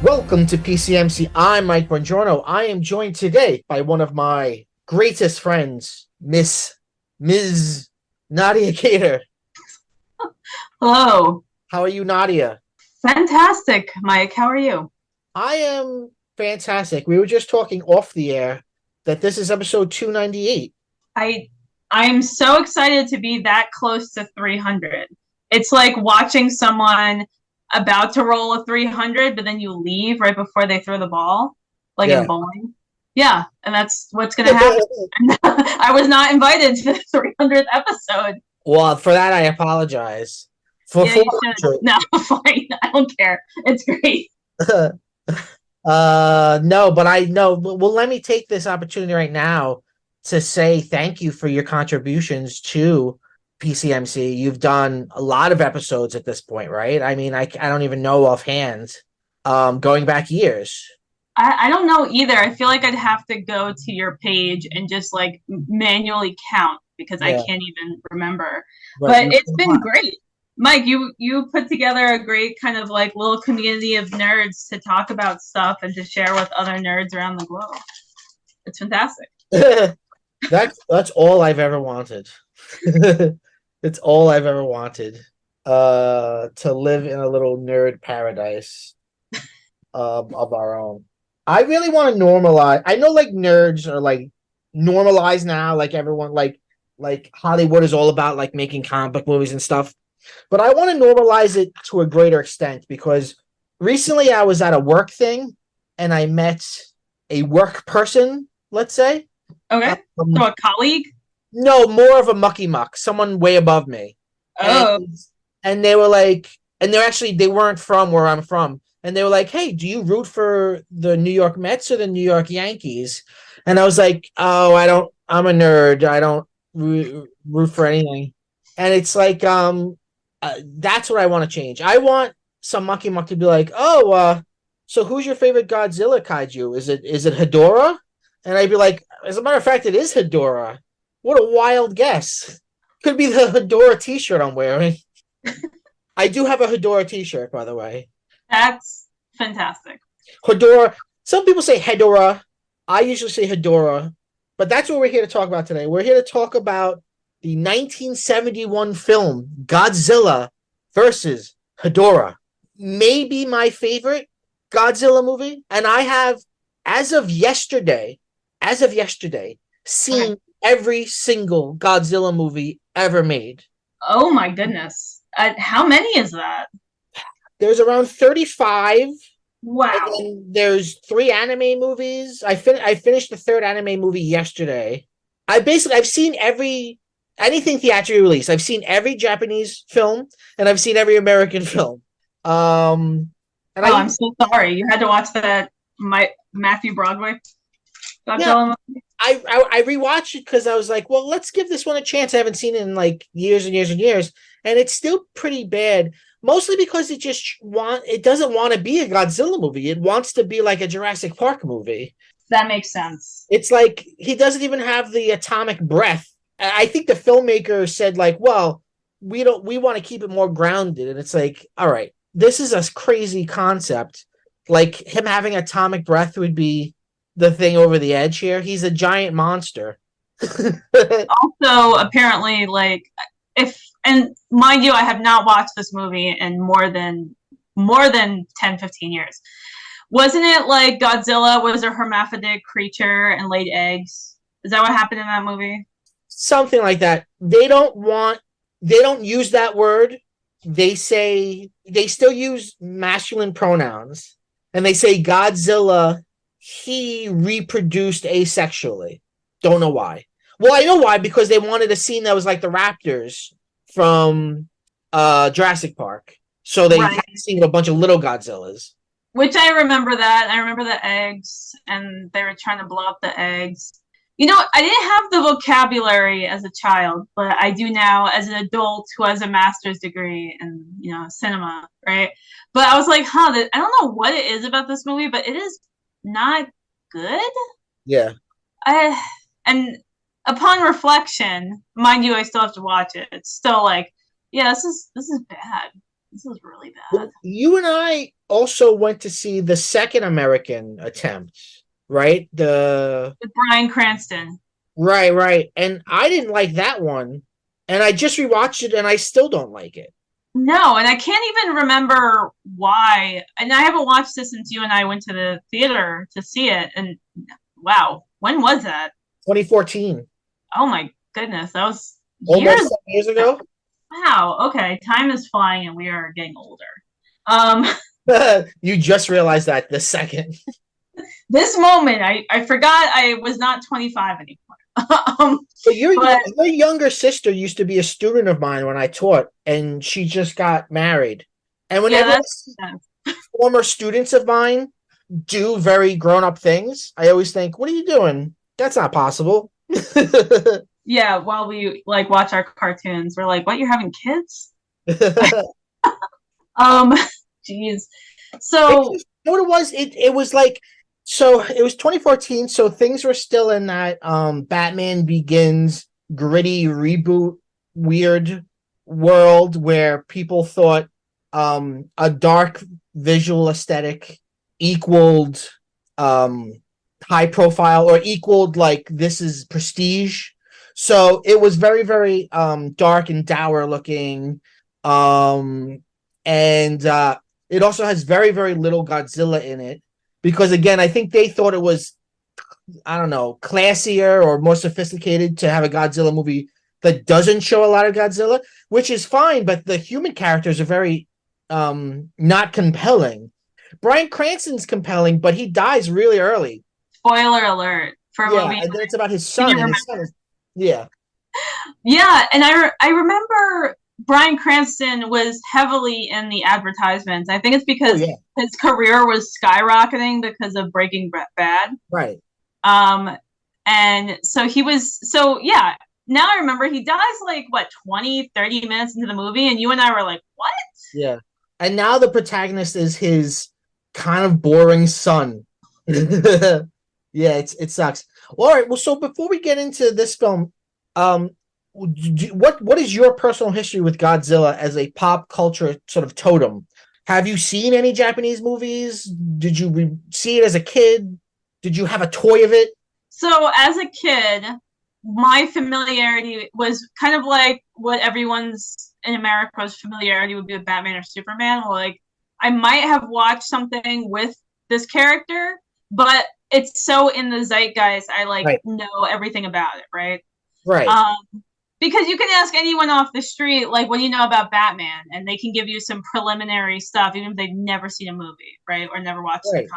Welcome to PCMC. I'm Mike Bongiorno. I am joined today by one of my greatest friends, Ms. Nadia Kader. Hello. How are you, Nadia? Fantastic, Mike. How are you? I am fantastic. We were just talking off the air that this is episode 298. I'm so excited to be that close to 300. It's like watching someone about to roll a 300, but then you leave right before they throw the ball, like in bowling. Yeah, and that's what's going to happen. I was not invited to the 300th episode. Well, for that, I apologize. Yeah, you should. No, fine. I don't care. It's great. No, but I know. Well, let me take this opportunity right now to say thank you for your contributions to PCMC. You've done a lot of episodes at this point, right? I mean, I don't even know offhand. Going back years. I don't know either. I feel like I'd have to go to your page and just like manually count because I can't even remember. But it's been great. Mike, you put together a great kind of like little community of nerds to talk about stuff and to share with other nerds around the globe. It's fantastic. That's all I've ever wanted. It's all I've ever wanted. To live in a little nerd paradise of our own. I really want to normalize. I know like nerds are like normalized now, like everyone like Hollywood is all about like making comic book movies and stuff. But I want to normalize it to a greater extent because recently I was at a work thing and I met a work person, let's say. Okay. So a colleague? No, more of a mucky muck, someone way above me. Oh. And they were like, and they weren't from where I'm from. And they were like, hey, do you root for the New York Mets or the New York Yankees? And I was like, oh, I'm a nerd. I don't root for anything. And it's like, that's what I want to change. I want some mucky muck to be like, oh, so who's your favorite Godzilla kaiju? Is it Hedorah? And I'd be like, as a matter of fact, it is Hedorah. What a wild guess. Could be the Hedorah t-shirt I'm wearing. I do have a Hedorah t-shirt, by the way. That's fantastic. Hedorah. Some people say Hedorah. I usually say Hedorah. But that's what we're here to talk about today. We're here to talk about the 1971 film Godzilla versus Hedorah. Maybe my favorite Godzilla movie. And I have, as of yesterday, seen every single Godzilla movie ever made. Oh my goodness. How many is that? There's around 35. Wow. And there's 3 anime movies. I finished the 3rd anime movie yesterday. I've seen anything theatrically released. I've seen every Japanese film and I've seen every American film. I'm so sorry. You had to watch that Matthew Broadway Godzilla movie? I rewatched it because I was like, well, let's give this one a chance. I haven't seen it in like years and years and years. And it's still pretty bad. Mostly because it doesn't want to be a Godzilla movie. It wants to be like a Jurassic Park movie. That makes sense. It's like he doesn't even have the atomic breath. I think the filmmaker said like, well, we want to keep it more grounded. And it's like, all right, this is a crazy concept. Like him having atomic breath would be the thing over the edge here. He's a giant monster. Also, apparently, like and mind you, I have not watched this movie in more than 10, 15 years. Wasn't it like Godzilla was a hermaphrodite creature and laid eggs? Is that what happened in that movie? Something like that. They don't use that word. They still use masculine pronouns. and they say Godzilla, he reproduced asexually. Don't know why. Well, I know why, because they wanted a scene that was like the raptors from Jurassic Park. So they Right. had a scene of a bunch of little Godzillas. Which I remember that. I remember the eggs, and they were trying to blow up the eggs. You know, I didn't have the vocabulary as a child, but I do now as an adult who has a master's degree in, cinema, right? But I was like, I don't know what it is about this movie, but it is not good. Yeah. I and upon reflection, mind you, I still have to watch it. It's still like, yeah, this is bad. This is really bad. Well, you and I also went to see the second American attempt, right? With Bryan Cranston. Right. And I didn't like that one. And I just rewatched it and I still don't like it. No, and I can't even remember why. And I haven't watched this since you and I went to the theater to see it. And wow, when was that? 2014. Oh my goodness, that was Almost years. 7 years ago. Wow. Okay, time is flying, and we are getting older. Um, You just realized that the second. this moment, I forgot I was not 25 anymore. But but your younger sister used to be a student of mine when I taught, and she just got married. And yeah, whenever former students of mine do very grown up things, I always think, "What are you doing? That's not possible." yeah. While we like watch our cartoons, we're like, "What? You're having kids?" Um, Jeez. So You know what it was? It was like, so it was 2014, so things were still in that Batman Begins gritty reboot weird world where people thought a dark visual aesthetic equaled um high profile or equaled like this is prestige. So it was very, very dark and dour looking. Um and It also has very, very little Godzilla in it because, again, I think they thought it was, I don't know, classier or more sophisticated to have a Godzilla movie that doesn't show a lot of Godzilla, which is fine, but the human characters are very not compelling. Bryan Cranston's compelling, but he dies really early. spoiler alert for a Yeah, movie. and then it's about his son, and his son is, yeah. Yeah, and I remember Bryan Cranston was heavily in the advertisements. I think it's Oh, because yeah. his career was skyrocketing because of Breaking Bad. Right. And so he was, so yeah, now I remember he dies like what, 20, 30 minutes into the movie, and you and I were like, what? Yeah. And now the protagonist is his kind of boring son. Yeah, it sucks. Well, all right. Well, so before we get into this film, um, what is your personal history with Godzilla as a pop culture sort of totem? Have you seen any Japanese movies? Did you see it as a kid? Did you have a toy of it? So as a kid, my familiarity was kind of like what everyone's in America's familiarity would be with Batman or Superman. Like I might have watched something with this character, but it's so in the zeitgeist. I like Right. know everything about it, right? Right. Um, because you can ask anyone off the street, like, what do you know about Batman? And they can give you some preliminary stuff, even if they've never seen a movie, right? Or never watched the Right.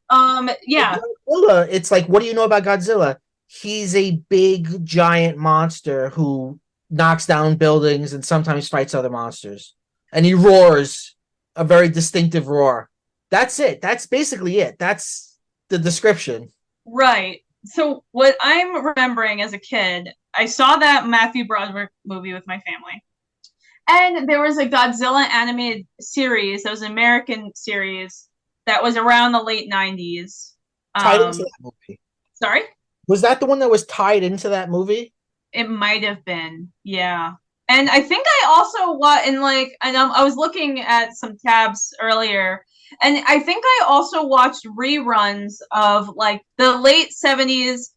comic. Yeah. Godzilla, it's like, what do you know about Godzilla? He's a big giant monster who knocks down buildings and sometimes fights other monsters. And he roars a very distinctive roar. That's it. That's basically it. That's the description. Right. So what I'm remembering as a kid, I saw that Matthew Broderick movie with my family. And there was a Godzilla animated series, that was an American series that was around the late 90s. Tied into that movie. Sorry? Was that the one that was tied into that movie? It might have been. Yeah. And I think I also I was looking at some tabs earlier, and I think I also watched reruns of like the late 70s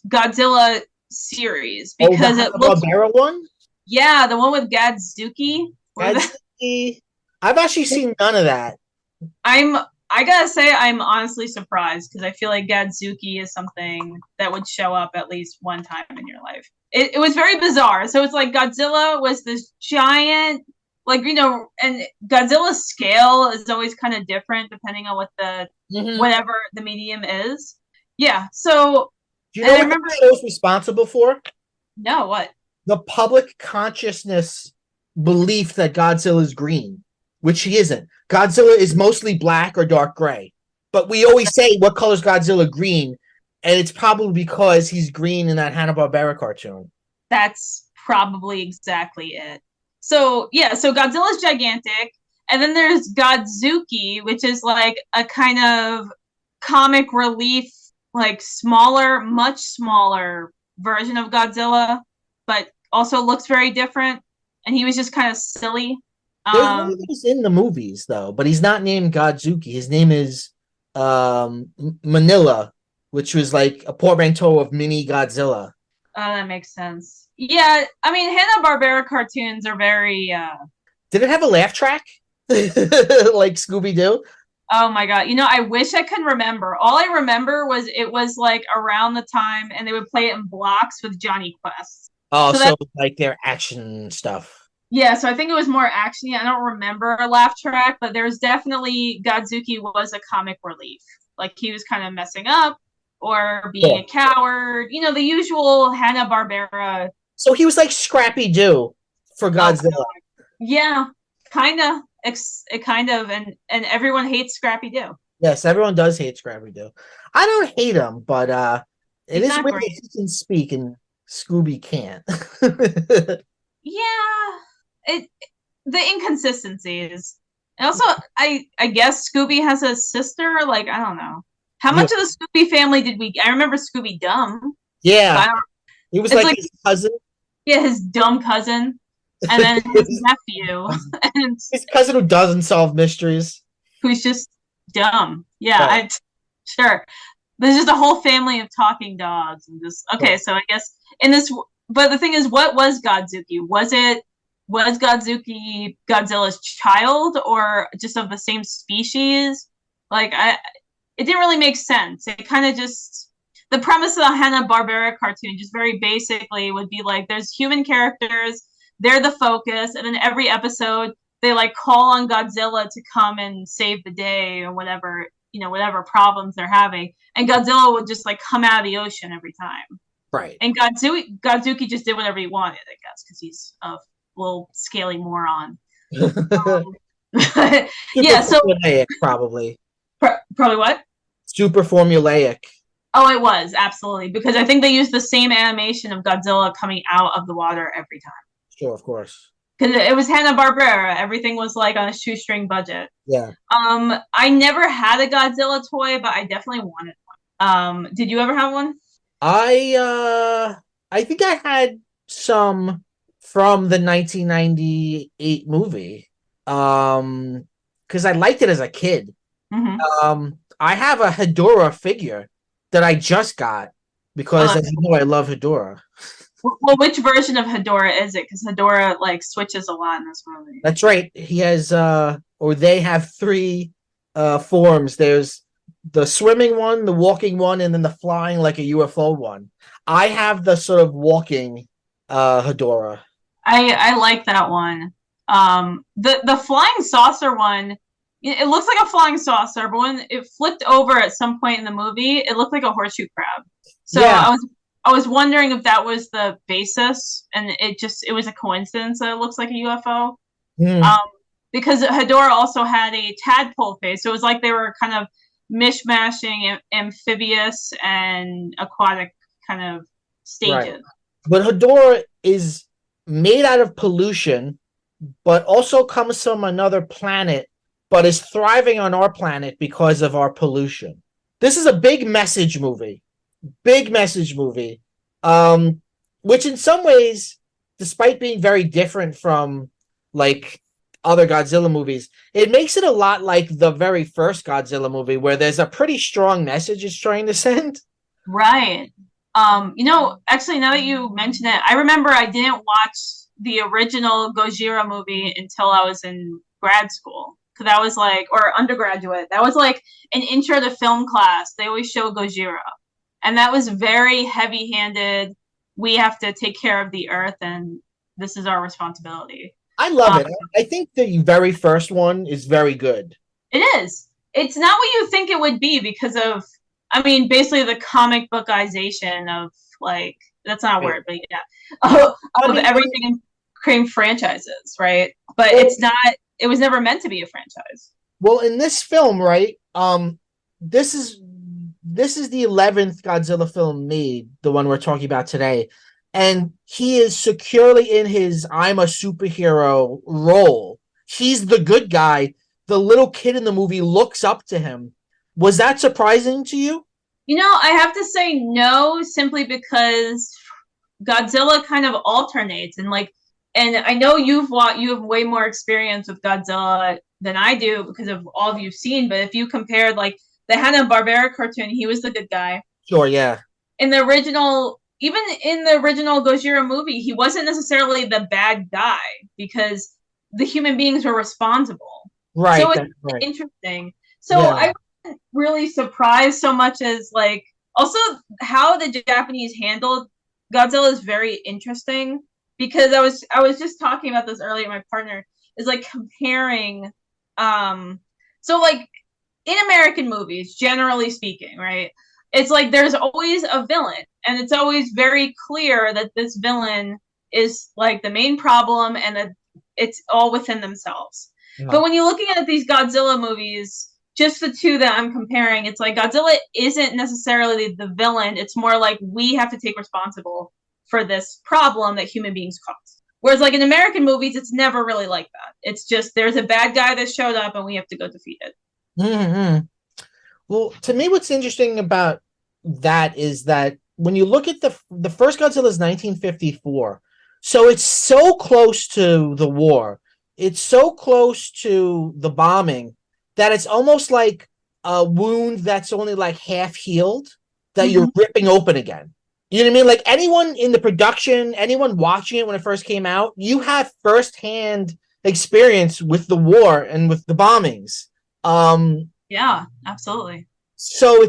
Godzilla series because the it looks, Barbera one? yeah, the one with Gadzuki. I've actually seen none of that. I gotta say I'm honestly surprised because I feel like Gadzuki is something that would show up at least one time in your life. It was very bizarre. So it's like Godzilla was this giant like, and Godzilla's scale is always kind of different depending on what whatever the medium is. Yeah. So, do you know I what remember. the show's responsible for? No, what? The public consciousness belief that Godzilla is green, which he isn't. Godzilla is mostly black or dark gray. But we always say, what color is Godzilla green? And it's probably because he's green in that Hanna-Barbera cartoon. That's probably exactly it. So, yeah, so Godzilla's gigantic. And then there's Godzuki, which is like a kind of comic relief, like smaller, much smaller version of Godzilla, but also looks very different. And he was just kind of silly. There's one of those in the movies, though, but he's not named Godzuki. His name is Manila, which was like a portmanteau of mini Godzilla. Oh, that makes sense. Yeah, I mean, Hanna-Barbera cartoons are very. Did it have a laugh track like Scooby Doo? Oh my god! I wish I could remember. All I remember was it was like around the time, and they would play it in blocks with Johnny Quest. Oh, so like their action stuff. Yeah, so I think it was more actiony. I don't remember a laugh track, but there's definitely Godzuki was a comic relief. Like he was kind of messing up or being a coward. The usual Hanna-Barbera. So he was like Scrappy Doo for Godzilla. Oh, yeah, kind of. It kind of, and everyone hates Scrappy Doo. Yes, everyone does hate Scrappy Doo. I don't hate him, but it is weird that he can speak and Scooby can't. Yeah, the inconsistencies. And also, I guess Scooby has a sister. Like, I don't know. How much of the Scooby family did we? I remember Scooby Dumb. Yeah, he was like his cousin. Yeah, his dumb cousin, and then his nephew, and his cousin who doesn't solve mysteries, who's just dumb. Yeah, sure. There's just a whole family of talking dogs, and just okay. So I guess in this, but the thing is, what was Godzuki? Was Godzuki Godzilla's child, or just of the same species? Like, it didn't really make sense. It kind of just, the premise of the Hanna-Barbera cartoon just very basically would be like, there's human characters, they're the focus, and then every episode they like call on Godzilla to come and save the day or whatever, whatever problems they're having, and Godzilla would just like come out of the ocean every time. Right. And Godzuki just did whatever he wanted, I guess, because he's a little scaly moron. Yeah, so formulaic, probably. Probably what? Super formulaic. Oh, it was, absolutely. Because I think they used the same animation of Godzilla coming out of the water every time. Sure, of course. Because it was Hanna-Barbera. Everything was like on a shoestring budget. Yeah. I never had a Godzilla toy, but I definitely wanted one. Did you ever have one? I think I had some from the 1998 movie. Because I liked it as a kid. Mm-hmm. I have a Hedorah figure that I just got because, as you know, I love Hedorah. Well, which version of Hedorah is it? Because Hedorah like switches a lot in this movie. That's right. He has, or they have 3 forms. There's the swimming one, the walking one, and then the flying like a UFO one. I have the sort of walking Hedorah. I like that one. The flying saucer one, it looks like a flying saucer, but when it flipped over at some point in the movie, it looked like a horseshoe crab. So yeah. I was wondering if that was the basis, and it was a coincidence that it looks like a UFO. Because Hedorah also had a tadpole face, so it was like they were kind of mishmashing amphibious and aquatic kind of stages. Right. But Hedorah is made out of pollution, but also comes from another planet, but is thriving on our planet because of our pollution. This is a big message movie. Big message movie. Which in some ways, despite being very different from like other Godzilla movies, it makes it a lot like the very first Godzilla movie, where there's a pretty strong message it's trying to send. Right. Actually, now that you mention it, I remember I didn't watch the original Gojira movie until I was in grad school. Because that was like, or undergraduate, that was like an intro to film class. They always show Gojira. And that was very heavy-handed. We have to take care of the earth, and this is our responsibility. I love Um, it. I think the very first one is very good. it is. It's not what you think it would be because of, I mean, basically the comic bookization of like that's not a Right. word, but yeah, I of mean, everything in creating franchises, right? But well, it's not. It was never meant to be a franchise. well, in this film, right? This is this is the 11th Godzilla film made, the one we're talking about today, and he is securely in his "I'm a superhero" role. He's the good guy. The little kid in the movie looks up to him. Was that surprising to you? You know, I have to say no, simply because Godzilla kind of alternates and like, and I know you have way more experience with Godzilla than I do because of all of you've seen. But if you compared like the Hanna-Barbera cartoon, he was the good guy. Sure, yeah. In the original, even in the original Gojira movie, he wasn't necessarily the bad guy because the human beings were responsible. So Right, it's that's right. interesting. So Yeah. I wasn't really surprised so much as like also how the Japanese handled Godzilla is very interesting because I was just talking about this earlier. My partner is like comparing, so like in American movies, generally speaking, right? It's like there's always a villain, and it's always very clear that this villain is like the main problem and that it's all within themselves. But Yeah. when you're looking at these Godzilla movies, just the two that I'm comparing, it's like Godzilla isn't necessarily the villain. It's more like we have to take responsible for this problem that human beings cause. Whereas like in American movies, it's never really like that. It's just there's a bad guy that showed up and we have to go defeat it. Mm-hmm. Well, to me, what's interesting about that is that when you look at the first Godzilla is 1954, so it's so close to the war, it's so close to the bombing that it's almost like a wound that's only like half healed that you're Mm-hmm. ripping open again. You know what I mean? Like anyone in the production, anyone watching it when it first came out, you have firsthand experience with the war and with the bombings. Um, Yeah, absolutely. so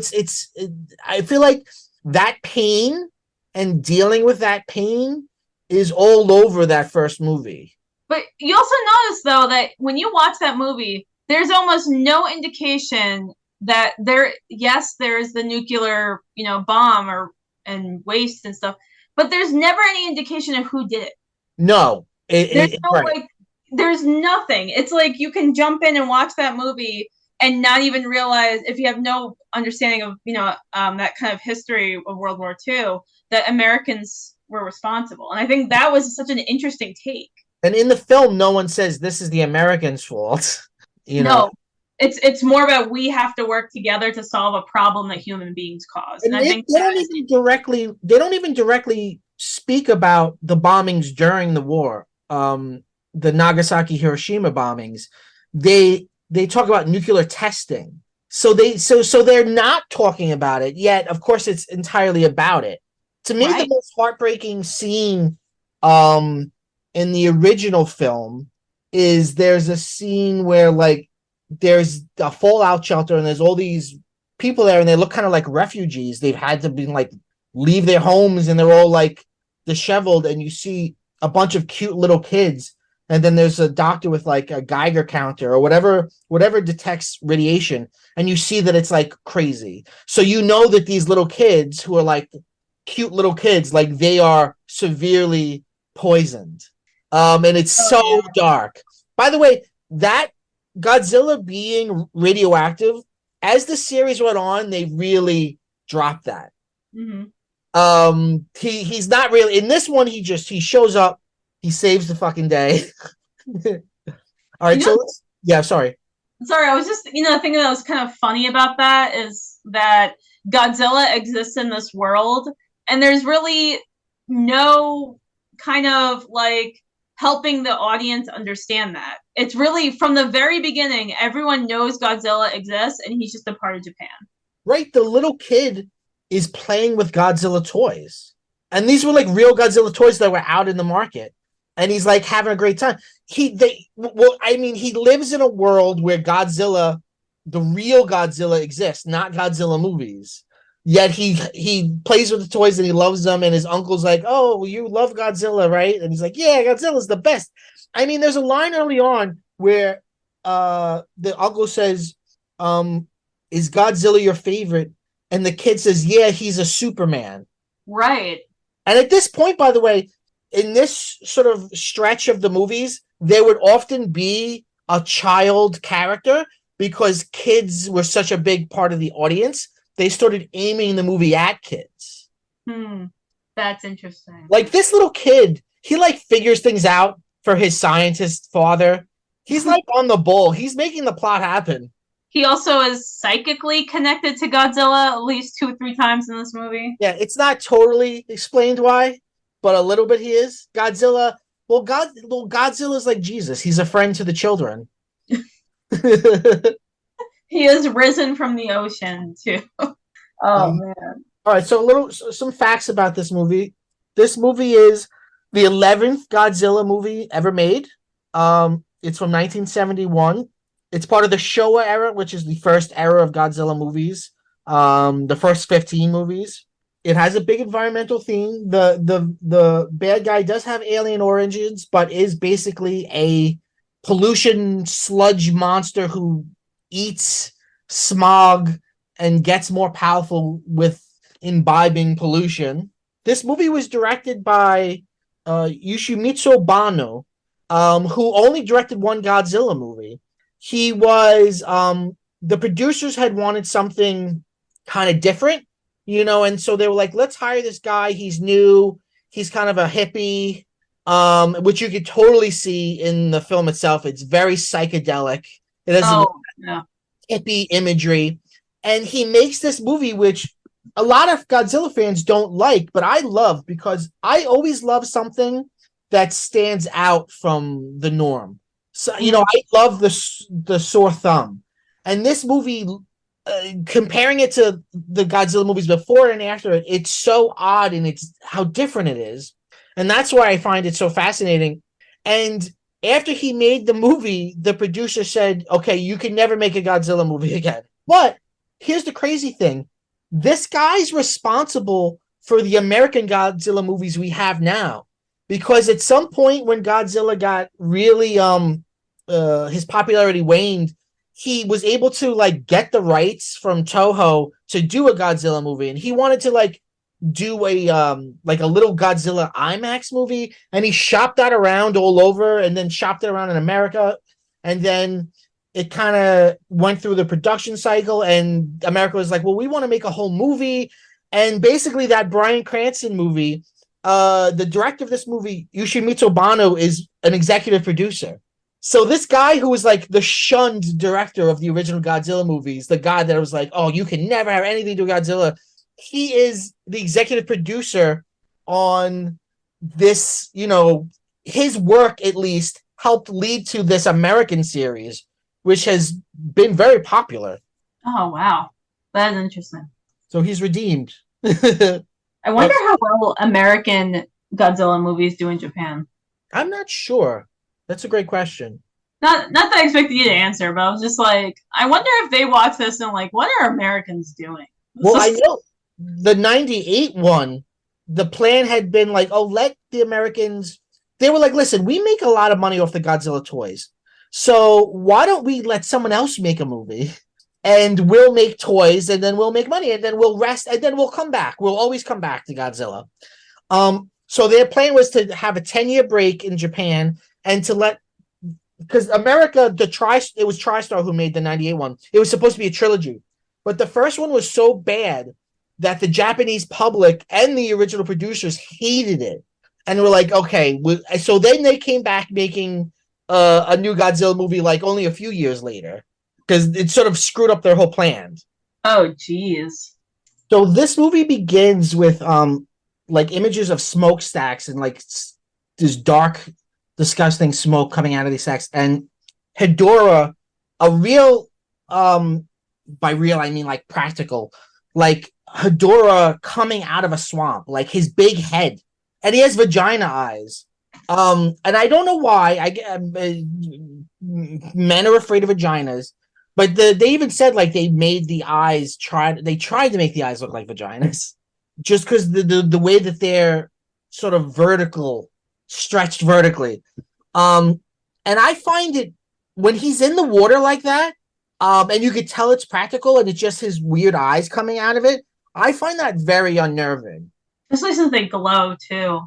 I feel like that pain and dealing with that pain is all over that first movie. But you also notice though that when you watch that movie, there's almost no indication that there yes, there's the nuclear, bomb or and waste and stuff, but there's never any indication of who did it. No, There's no right. like there's nothing. It's like you can jump in and watch that movie and not even realize if you have no understanding of that kind of history of World War II that Americans were responsible. And I think that was such an interesting take. And in the film, no one says this is the Americans' fault. You know, No, it's more about we have to work together to solve a problem that human beings cause. And and I think they don't even directly speak about the bombings during the war. The Nagasaki Hiroshima bombings. They talk about nuclear testing. So they're not talking about it yet. Of course, it's entirely about it. To me, the right. most heartbreaking scene um in the original film is there's a scene where like there's a fallout shelter and there's all these people there and they look kind of like refugees. They've had to be like leave their homes and they're all like disheveled and you see a bunch of cute little kids and then there's a doctor with like a Geiger counter or whatever detects radiation and you see that it's like crazy. So you know that these little kids who are like cute little kids like they are severely poisoned. And it's Oh so yeah. dark. By the way, that Godzilla being radioactive, as the series went on, they really dropped that. Mm-hmm. He's not really in this one. He shows up, he saves the fucking day. All right, You know, so yeah, sorry. sorry, I was just the thing that was kind of funny about that is that Godzilla exists in this world, and there's really no kind of like helping the audience understand that. It's really from the very beginning, everyone knows Godzilla exists, and he's just a part of Japan. Right, the little kid is playing with Godzilla toys, and these were like real Godzilla toys that were out in the market, and he's like having a great time. I mean, he lives in a world where Godzilla, the real Godzilla, exists, not Godzilla movies. Yet he plays with the toys and he loves them, and his uncle's like, "Oh, you love Godzilla, right?" And he's like, "Yeah, Godzilla's the best." I mean, there's a line early on where the uncle says, is Godzilla your favorite? And the kid says, yeah, he's a Superman. Right. And at this point, by the way, in this sort of stretch of the movies, there would often be a child character because kids were such a big part of the audience. They started aiming the movie at kids. That's interesting. Like this little kid, he like figures things out for his scientist father. He's like on the ball. He's making the plot happen. He also is psychically connected to Godzilla at least 2 or 3 times in this movie. Yeah, it's not totally explained why, but a little bit he is. Godzilla, Godzilla's like Jesus. He's a friend to the children. He is risen from the ocean too. Man. All right, so some facts about this movie. This movie is the 11th Godzilla movie ever made. It's from 1971. It's part of the Showa era, which is the first era of Godzilla movies. The first 15 movies. It has a big environmental theme. The bad guy does have alien origins, but is basically a pollution sludge monster who eats smog and gets more powerful with imbibing pollution. This movie was directed by Yoshimitsu Banno, who only directed one Godzilla movie. He was the producers had wanted something kind of different, and so they were like, let's hire this guy. He's new. He's kind of a hippie, which you could totally see in the film itself. It's very psychedelic. It has hippie imagery. And he makes this movie, which a lot of Godzilla fans don't like, but I love because I always love something that stands out from the norm. So, I love the sore thumb. And this movie, comparing it to the Godzilla movies before and after it, it's so odd and it's how different it is. And that's why I find it so fascinating. And after he made the movie, the producer said, okay, you can never make a Godzilla movie again. But here's the crazy thing. This guy's responsible for the American Godzilla movies we have now. Because at some point when Godzilla got really his popularity waned, he was able to like get the rights from Toho to do a Godzilla movie, and he wanted to like do a little Godzilla IMAX movie, and he shopped that around all over and then shopped it around in America, and then it kind of went through the production cycle, and America was like, well, we want to make a whole movie. And basically that Bryan Cranston movie, the director of this movie, Yoshimitsu Banno, is an executive producer. So this guy who was like the shunned director of the original Godzilla movies, the guy that was like, oh, you can never have anything to do with Godzilla, he is the executive producer on this, his work at least helped lead to this American series, which has been very popular. Oh, wow. That is interesting. So he's redeemed. I wonder how well American Godzilla movies do in Japan. I'm not sure. That's a great question. Not that I expected you to answer, but I was just like, I wonder if they watch this and like, what are Americans doing? Well, I know the 98 one, the plan had been like, oh, let the Americans, they were like, listen, we make a lot of money off the Godzilla toys. So why don't we let someone else make a movie and we'll make toys and then we'll make money and then we'll rest and then we'll come back. We'll always come back to Godzilla. So their plan was to have a 10-year break in Japan and to let, because America, it was TriStar who made the 98 one. It was supposed to be a trilogy, but the first one was so bad that the Japanese public and the original producers hated it. And were like, okay. So then they came back making a new Godzilla movie like only a few years later because it sort of screwed up their whole plan. Oh, geez. So this movie begins with like images of smokestacks and like this dark, disgusting smoke coming out of these stacks. And Hedorah, a real, by real I mean like practical, like Hedorah coming out of a swamp, like his big head, and he has vagina eyes. And I don't know why. Men are afraid of vaginas, but they even said like they made the eyes they tried to make the eyes look like vaginas, just because the way that they're sort of stretched vertically. And I find it when he's in the water like that, and you could tell it's practical and it's just his weird eyes coming out of it. I find that very unnerving. Especially since they glow too.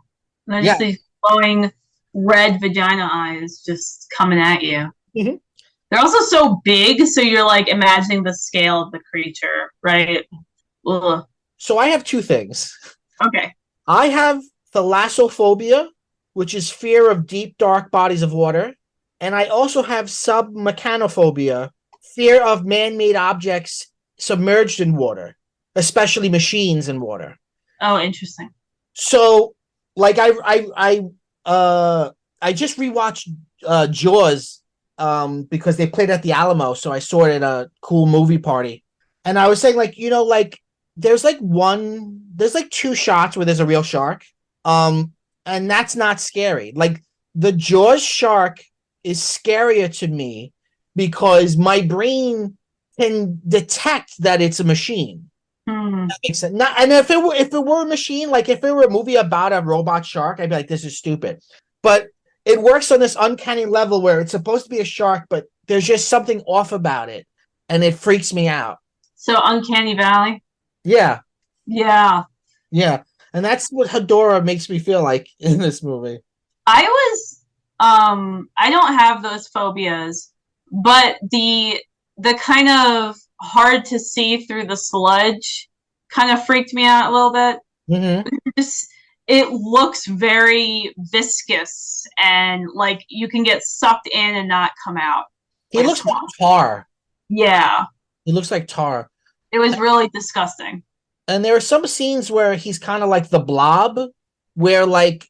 They're Yeah. just these glowing red vagina eyes just coming at you. Mm-hmm. They're also so big, so you're like imagining the scale of the creature, right? Ugh. So I have two things. Okay. I have thalassophobia, which is fear of deep, dark bodies of water. And I also have submechanophobia, fear of man-made objects submerged in water, especially machines in water. Oh, interesting. So, like, I just rewatched Jaws because they played at the Alamo, so I saw it at a cool movie party. And I was saying, like, like there's like two shots where there's a real shark. And that's not scary. Like the Jaws shark is scarier to me because my brain can detect that it's a machine. That makes sense. Not, and if it were a machine, like if it were a movie about a robot shark, I'd be like, this is stupid. But it works on this uncanny level where it's supposed to be a shark, but there's just something off about it, and it freaks me out. So Uncanny Valley? Yeah. Yeah. Yeah. And that's what Hedorah makes me feel like in this movie. I don't have those phobias, but the kind of hard to see through the sludge kind of freaked me out a little bit. Just, it looks very viscous and like you can get sucked in and not come out. He looks like tar. Yeah. He looks like tar. It was really disgusting. And there are some scenes where he's kind of like the Blob, where like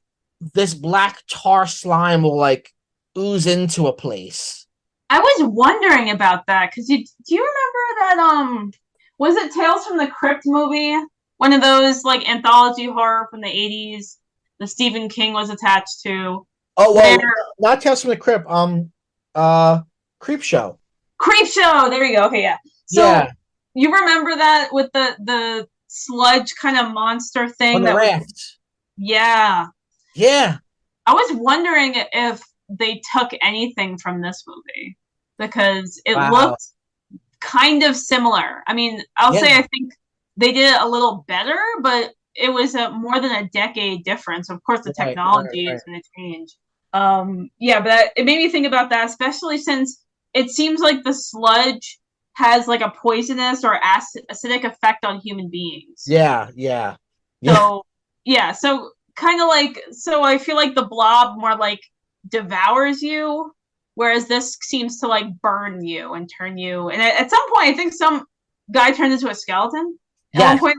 this black tar slime will like ooze into a place. I was wondering about that because do you remember that was it Tales from the Crypt movie? One of those like anthology horror from the 80s that Stephen King was attached to. Oh well, not Tales from the Crypt. Creep Show. Creep Show. There you go. Okay, yeah. So yeah. You remember that with the sludge kind of monster thing on the raft? Yeah. Yeah. I was wondering if they took anything from this movie because it looked kind of similar. I mean, I'll say I think they did it a little better, but it was more than a decade difference. Of course, the technology is going to change. Yeah, but it made me think about that, especially since it seems like the sludge has like a poisonous or acidic effect on human beings. Yeah, yeah. So, yeah, so kind of like, so I feel like the Blob more like devours you, whereas this seems to like burn you and turn you. And at some point, I think some guy turned into a skeleton. At one point.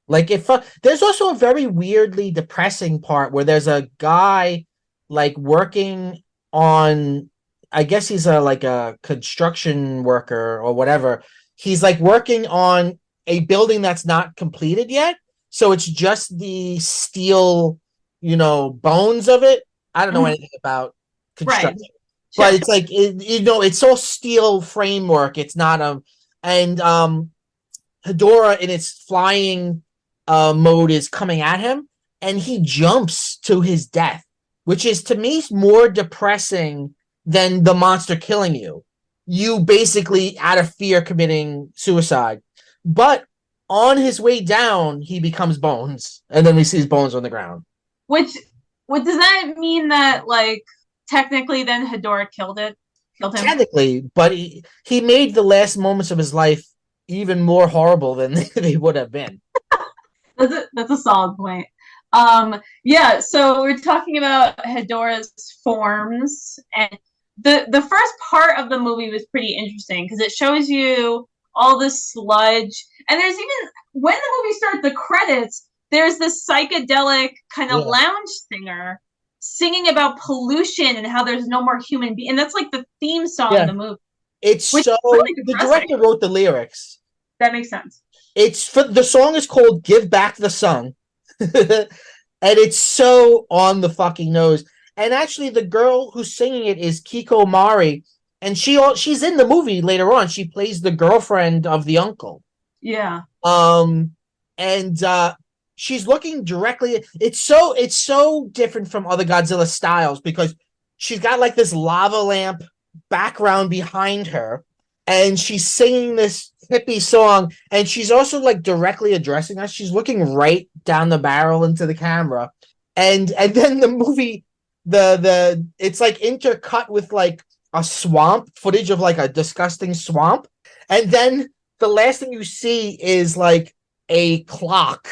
Like if there's also a very weirdly depressing part where there's a guy like working on, I guess he's like a construction worker or whatever. He's like working on a building that's not completed yet. So it's just the steel, bones of it. I don't know anything about construction. Right. But it's like, it's all steel framework. It's not, and Hedorah in its flying mode is coming at him and he jumps to his death, which is to me more depressing than the monster killing you. You basically, out of fear, committing suicide. But on his way down, he becomes bones, and then we see his bones on the ground. What does that mean that, like, technically then Hedorah killed him? Technically, but he made the last moments of his life even more horrible than they would have been. That's a solid point. Yeah, so we're talking about Hedorah's forms, and the first part of the movie was pretty interesting because it shows you all this sludge, and there's even when the movie starts, the credits, there's this psychedelic kind of lounge singer singing about pollution and how there's no more human being, and that's like the theme song of the movie. It's so really the director wrote the lyrics. That makes sense. The song is called "Give Back the Sun," and it's so on the fucking nose. And actually, the girl who's singing it is Kiko Mari, and she's in the movie later on. She plays the girlfriend of the uncle. Yeah. And she's looking directly. It's so different from other Godzilla styles because she's got like this lava lamp background behind her, and she's singing this hippie song, and she's also like directly addressing us. She's looking right down the barrel into the camera, and then the movie, the it's like intercut with like a swamp footage of like a disgusting swamp, and then the last thing you see is like a clock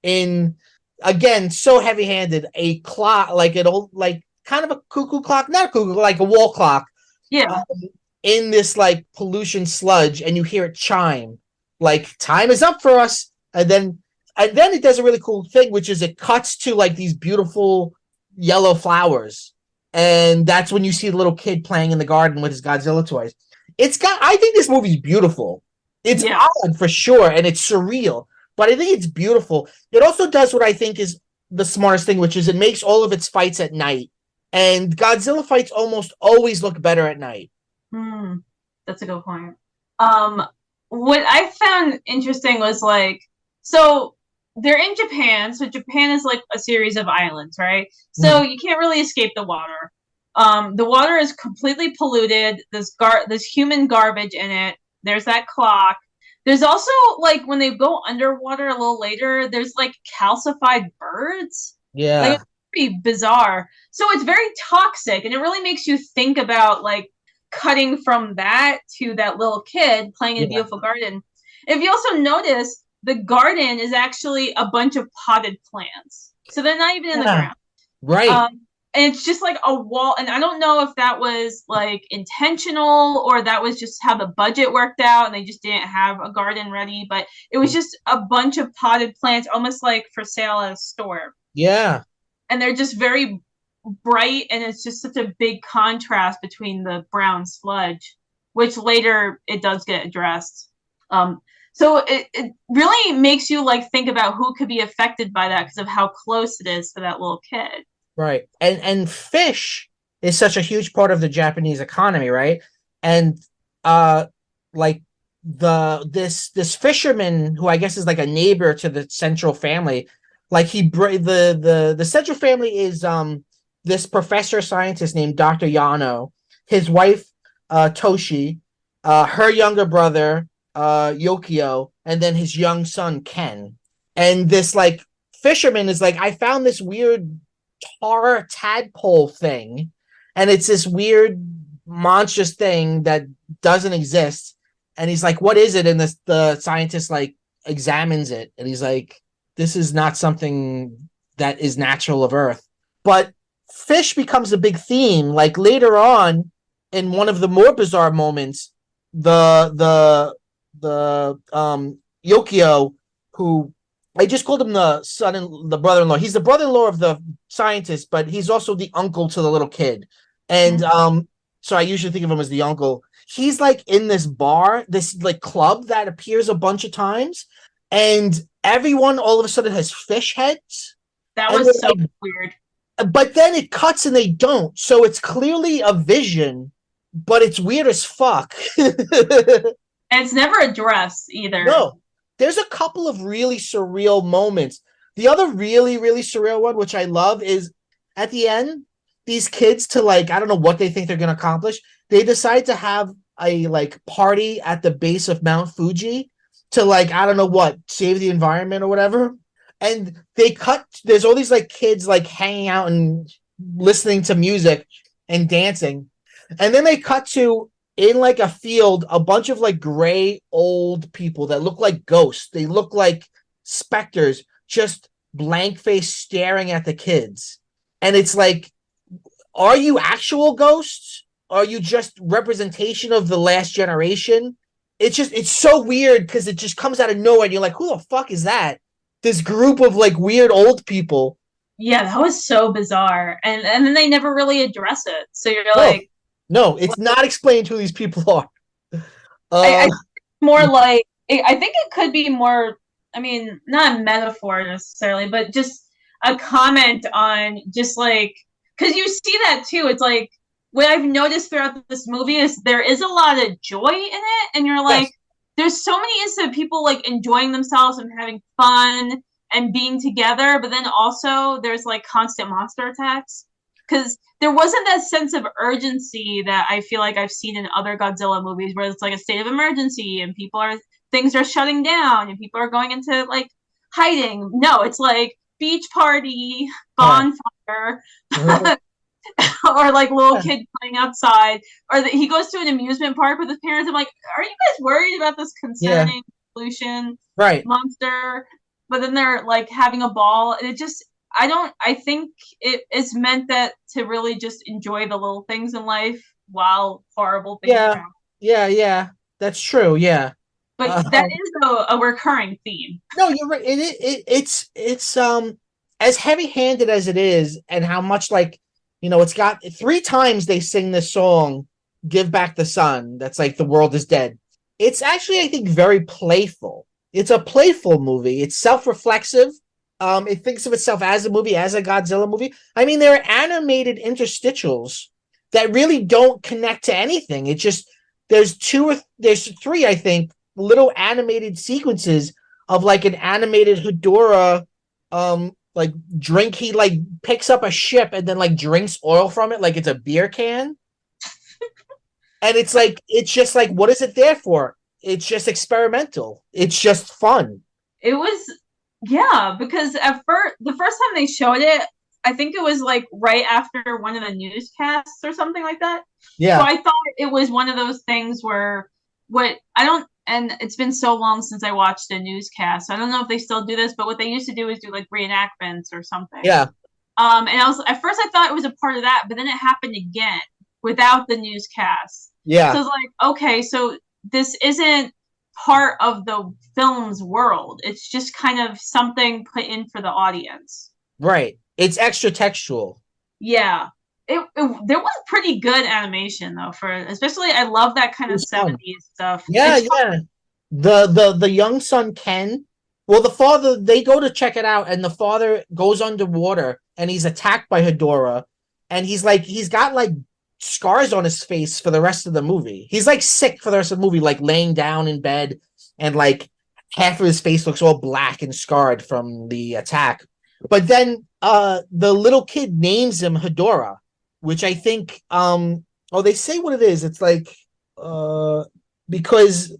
in, again, so heavy-handed, a clock like an old, like kind of a cuckoo clock, not a cuckoo, like a wall clock, Yeah. in this like pollution sludge, and you hear it chime like time is up for us, and then it does a really cool thing, which is it cuts to like these beautiful yellow flowers, and that's when you see the little kid playing in the garden with his Godzilla toys. I think this movie's beautiful. It's odd for sure, and it's surreal, but I think it's beautiful. It also does what I think is the smartest thing, which is it makes all of its fights at night, and Godzilla fights almost always look better at night. That's a good point. What I found interesting was like, so they're in Japan. So Japan is like a series of islands, right? So you can't really escape the water. The water is completely polluted. There's human garbage in it. There's that clock. There's also like when they go underwater a little later, there's like calcified birds. Yeah. Like it's pretty bizarre. So it's very toxic, and it really makes you think about like cutting from that to that little kid playing in a beautiful garden. If you also notice, the garden is actually a bunch of potted plants. So they're not even in the ground. Right. And it's just like a wall. And I don't know if that was like intentional or that was just how the budget worked out and they just didn't have a garden ready. But it was just a bunch of potted plants, almost like for sale at a store. Yeah. And they're just very bright, and it's just such a big contrast between the brown sludge, which later it does get addressed. So it really makes you like think about who could be affected by that because of how close it is to that little kid. Right. And fish is such a huge part of the Japanese economy, right? And like this fisherman who I guess is like a neighbor to the central family, like the central family is this professor scientist named Dr. Yano, his wife Toshi, her younger brother Yokio, and then his young son Ken. And this like fisherman is like, I found this weird tar tadpole thing, and it's this weird monstrous thing that doesn't exist. And he's like, what is it? And the scientist like examines it, and he's like, this is not something that is natural of Earth. But fish becomes a big theme. Like later on, in one of the more bizarre moments, the Yokio, who I just called him the brother-in-law. He's the brother-in-law of the scientist, but he's also the uncle to the little kid. And so I usually think of him as the uncle. He's like in this bar, this like club that appears a bunch of times, and everyone all of a sudden has fish heads. That was so like, weird. But then it cuts and they don't. So it's clearly a vision, but it's weird as fuck. And it's never addressed either. No. There's a couple of really surreal moments. The other really, really surreal one, which I love, is at the end, these kids, to like, I don't know what they think they're going to accomplish. They decide to have a like party at the base of Mount Fuji to like, I don't know what, save the environment or whatever. And there's all these like kids like hanging out and listening to music and dancing. And then they cut to, in like a field, a bunch of like gray old people that look like ghosts. They look like specters, just blank face staring at the kids. And it's like, are you actual ghosts? Are you just representation of the last generation? It's so weird because it just comes out of nowhere and you're like, who the fuck is that? This group of like weird old people. Yeah, that was so bizarre. And then they never really address it. So you're like, no, it's not explained who these people are. I more like, I think it could be more, I mean, not a metaphor necessarily, but just a comment on just like, because you see that too. It's like, what I've noticed throughout this movie is there is a lot of joy in it. And you're like, there's so many instances of people like enjoying themselves and having fun and being together. But then also there's like constant monster attacks. because there wasn't that sense of urgency that I feel like I've seen in other Godzilla movies where it's like a state of emergency and things are shutting down and people are going into like hiding. No, it's like beach party, bonfire, or like little kid playing outside, or he goes to an amusement park with his parents. I'm like, are you guys worried about this concerning pollution monster? But then they're like having a ball, and it just I think it is meant that to really just enjoy the little things in life while horrible things happen. Yeah, that's true. Yeah, but that is a recurring theme. No, you're right. It's as heavy-handed as it is, and how much like it's got 3 times they sing this song, "Give Back the Sun." That's like the world is dead. It's actually, I think, very playful. It's a playful movie. It's self-reflexive. It thinks of itself as a movie, as a Godzilla movie. I mean, there are animated interstitials that really don't connect to anything. It's just there's 3, I think, little animated sequences of like an animated Hedorah like drink. He like picks up a ship and then like drinks oil from it like it's a beer can. And it's just like, what is it there for? It's just experimental. It's just fun. It was, yeah, because the first time they showed it, I think it was like right after one of the newscasts or something like that. Yeah. So I thought it was one of those things where and it's been so long since I watched a newscast. So I don't know if they still do this, but what they used to do is do like reenactments or something. Yeah. And at first I thought it was a part of that, but then it happened again without the newscast. Yeah. So it's like, okay, so this isn't part of the film's world. It's just kind of something put in for the audience. Right. It's extra textual. Yeah. There was pretty good animation though, especially I love that kind of 70s stuff. Yeah, yeah. The young son Ken. Well, the father, they go to check it out, and the father goes underwater and he's attacked by Hedorah, and he's got like scars on his face for the rest of the movie. He's like sick for the rest of the movie, like laying down in bed, and like half of his face looks all black and scarred from the attack. But then the little kid names him Hedorah, which I think they say what it is. It's like because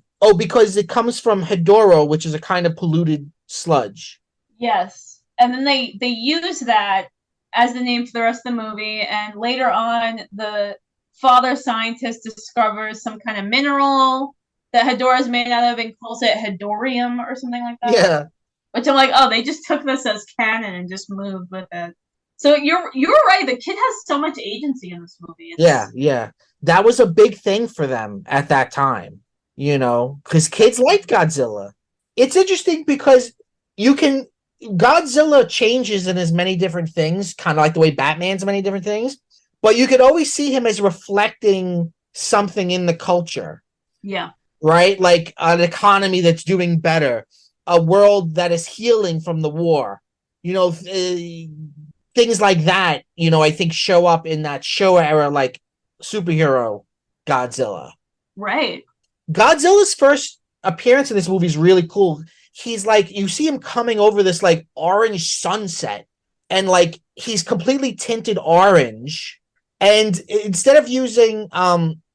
it comes from Hedorah, which is a kind of polluted sludge. Yes. And then they use that as the name for the rest of the movie, and later on the father scientist discovers some kind of mineral that Hedorah is made out of and calls it Hedorium or something like that. Yeah. Which I'm like, oh, they just took this as canon and just moved with it. So you're right. The kid has so much agency in this movie. Yeah. That was a big thing for them at that time, because kids liked Godzilla. It's interesting because Godzilla changes in as many different things, kind of like the way Batman's many different things, but you could always see him as reflecting something in the culture. Yeah. Right? Like an economy that's doing better, a world that is healing from the war. Things like that, I think show up in that Showa era, like superhero Godzilla. Right. Godzilla's first appearance in this movie is really cool. He's like, you see him coming over this like orange sunset, and like he's completely tinted orange. And instead of using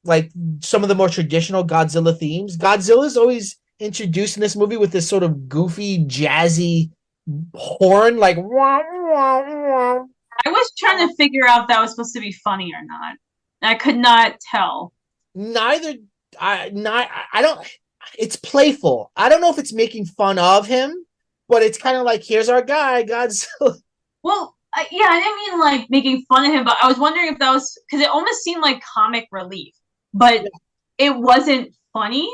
like some of the more traditional Godzilla themes, Godzilla's always introduced in this movie with this sort of goofy, jazzy horn, like wah, wah, wah. I was trying to figure out if that was supposed to be funny or not. I could not tell. I don't. It's playful. I don't know if it's making fun of him, but it's kind of like, here's our guy, Godzilla. Well, I didn't mean like making fun of him, but I was wondering if that was because it almost seemed like comic relief, but it wasn't funny.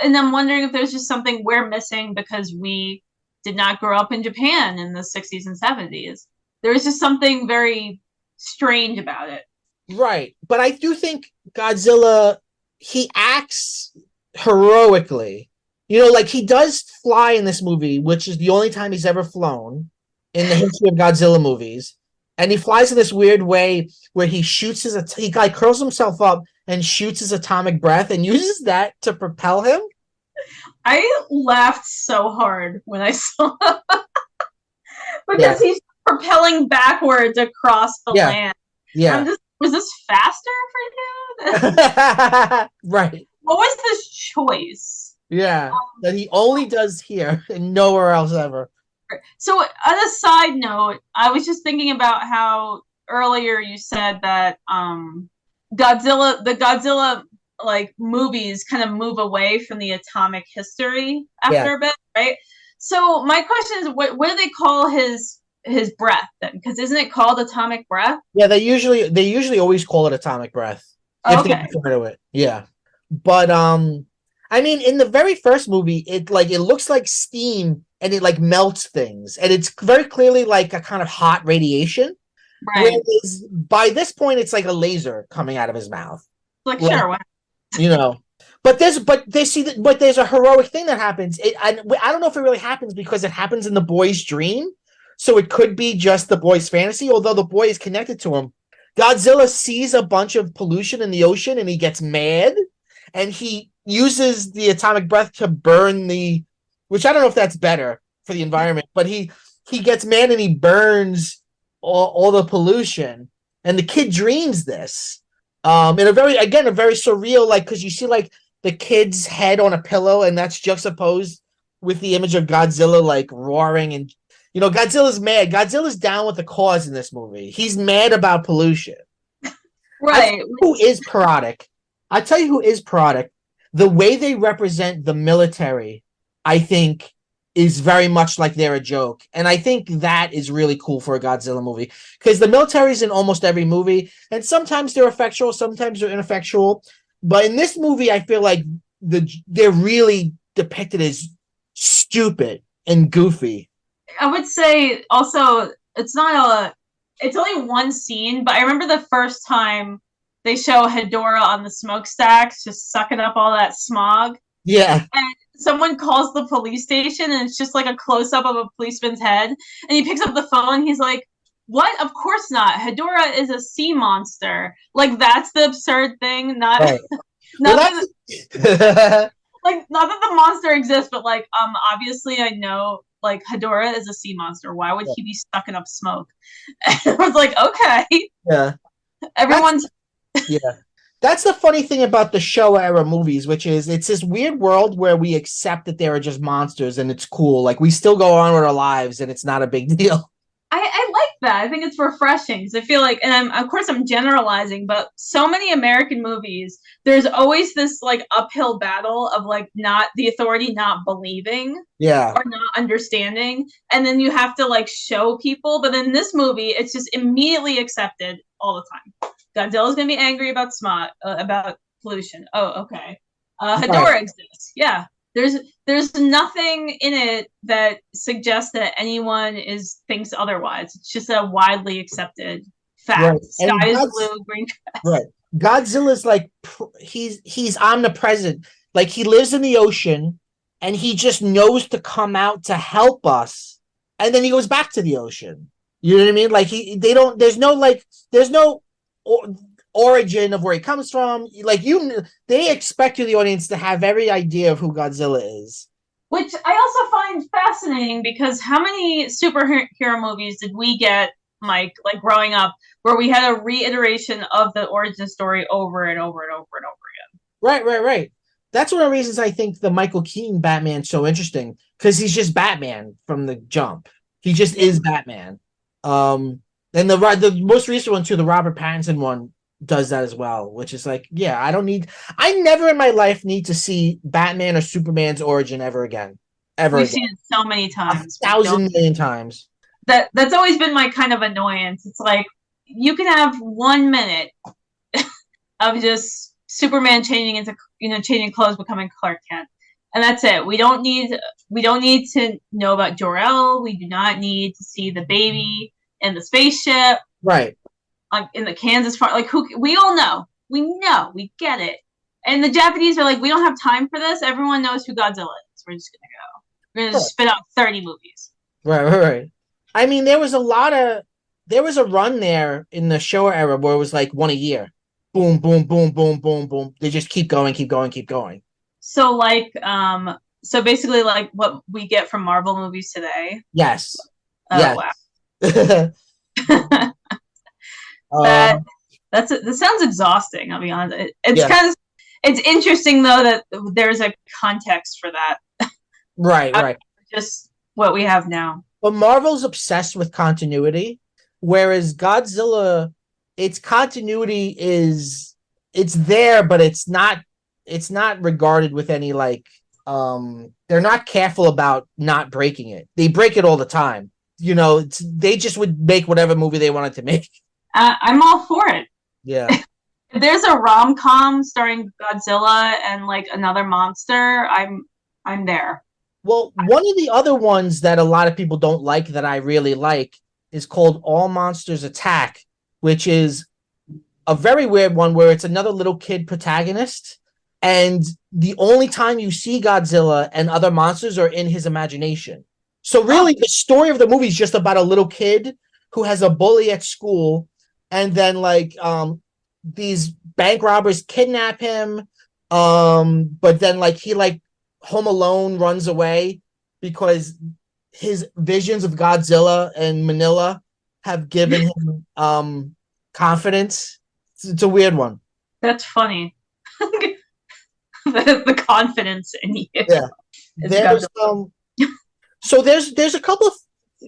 And I'm wondering if there's just something we're missing because we did not grow up in Japan in the 60s and 70s. There was just something very strange about it. Right. But I do think Godzilla, he acts heroically. Like he does fly in this movie, which is the only time he's ever flown in the history of Godzilla movies. And he flies in this weird way where he he like curls himself up and shoots his atomic breath and uses that to propel him. I laughed so hard when I saw because he's propelling backwards across the land. Yeah. Was this faster for you? Right. What was this choice? Yeah. That he only does here and nowhere else ever. So, on a side note, I was just thinking about how earlier you said that the Godzilla like movies kind of move away from the atomic history Yeah. after a bit, right? So my question is, what do they call his breath then? Because isn't it called atomic breath? Yeah, they usually always call it atomic breath if they Okay. refer to it. Yeah. But I mean in the very first movie it looks like steam and it like melts things and it's very clearly like a kind of hot radiation. Right. Whereas by this point it's like a laser coming out of his mouth. Like, Like, sure, what? you know. But there's a heroic thing that happens. I don't know if it really happens because it happens in the boy's dream. So it could be just the boy's fantasy, although the boy is connected to him. Godzilla sees a bunch of pollution in the ocean and he gets mad and he uses the atomic breath to burn which I don't know if that's better for the environment, but he gets mad and he burns all the pollution. And the kid dreams this. In a very surreal, like, because you see like the kid's head on a pillow and that's juxtaposed with the image of Godzilla like roaring and Godzilla's mad. Godzilla's down with the cause in this movie. He's mad about pollution. Right. Who is parodic? I tell you who is parodic. The way they represent the military, I think, is very much like they're a joke. And I think that is really cool for a Godzilla movie. Because the military is in almost every movie. And sometimes they're effectual, sometimes they're ineffectual. But in this movie, I feel like they're really depicted as stupid and goofy. I would say also it's only one scene, but I remember the first time they show Hedorah on the smokestacks just sucking up all that smog. Yeah. And someone calls the police station and it's just like a close up of a policeman's head. And he picks up the phone. He's like, what? Of course not. Hedorah is a sea monster. Like, that's the absurd thing. Not, right. not, well, that, like, not that the monster exists, but like, obviously I know like Hedorah is a sea monster. Why would he be sucking up smoke? And I was like, okay. Yeah. Everyone's That's the funny thing about the Showa era movies, which is it's this weird world where we accept that they are just monsters and it's cool. Like we still go on with our lives and it's not a big deal. I like that. I think it's refreshing because I feel like, and of course I'm generalizing, but so many American movies, there's always this like uphill battle of like not the authority not believing or not understanding. And then you have to like show people. But in this movie, it's just immediately accepted all the time. Godzilla's gonna be angry about about pollution. Oh, okay. Hedorah exists. Yeah. There's nothing in it that suggests that anyone thinks otherwise. It's just a widely accepted fact. Right. Sky is blue, green grass. Right. Godzilla's like he's omnipresent. Like he lives in the ocean and he just knows to come out to help us. And then he goes back to the ocean. You know what I mean? Like there's no origin of where he comes from. Like they expect you, the audience, to have every idea of who Godzilla is. Which I also find fascinating because how many superhero movies did we get, Mike, like growing up, where we had a reiteration of the origin story over and over and over and over again? Right. That's one of the reasons I think the Michael Keaton Batman's so interesting, because he's just Batman from the jump. He just is Batman. And the most recent one too, the Robert Pattinson one, does that as well, which is like, I never in my life need to see Batman or Superman's origin ever again. We've seen it so many times. 1,000 million times. That's always been my kind of annoyance. It's like, you can have 1 minute of just Superman changing clothes, becoming Clark Kent. And that's it. We don't need to know about Jor-El. We do not need to see the baby in the spaceship. Right. In the Kansas farm, like we all know, we get it. And the Japanese are like, we don't have time for this. Everyone knows who Godzilla is. We're just gonna go. We're gonna spit out 30 movies. Right. I mean, there was a run there in the Showa era where it was like one a year. Boom, boom, boom, boom, boom, boom. They just keep going. So like, so basically like what we get from Marvel movies today. Yes. Oh, yes. Wow. That sounds exhausting. I'll be honest. It's yeah. kind of it's interesting though that there's a context for that. Right. Just what we have now. But Marvel's obsessed with continuity, whereas Godzilla, its continuity is it's there, but it's not regarded with any like they're not careful about not breaking it. They break it all the time. You know, they just would make whatever movie they wanted to make. I'm all for it. Yeah. If there's a rom-com starring Godzilla and like another monster, I'm there. Well, one of the other ones that a lot of people don't like that I really like is called All Monsters Attack, which is a very weird one where it's another little kid protagonist. And the only time you see Godzilla and other monsters are in his imagination. So really, the story of the movie is just about a little kid who has a bully at school, and then like these bank robbers kidnap him. But then like he like Home Alone runs away because his visions of Godzilla and Manila have given him confidence. It's a weird one. That's funny. the confidence in you. Yeah. There's a couple of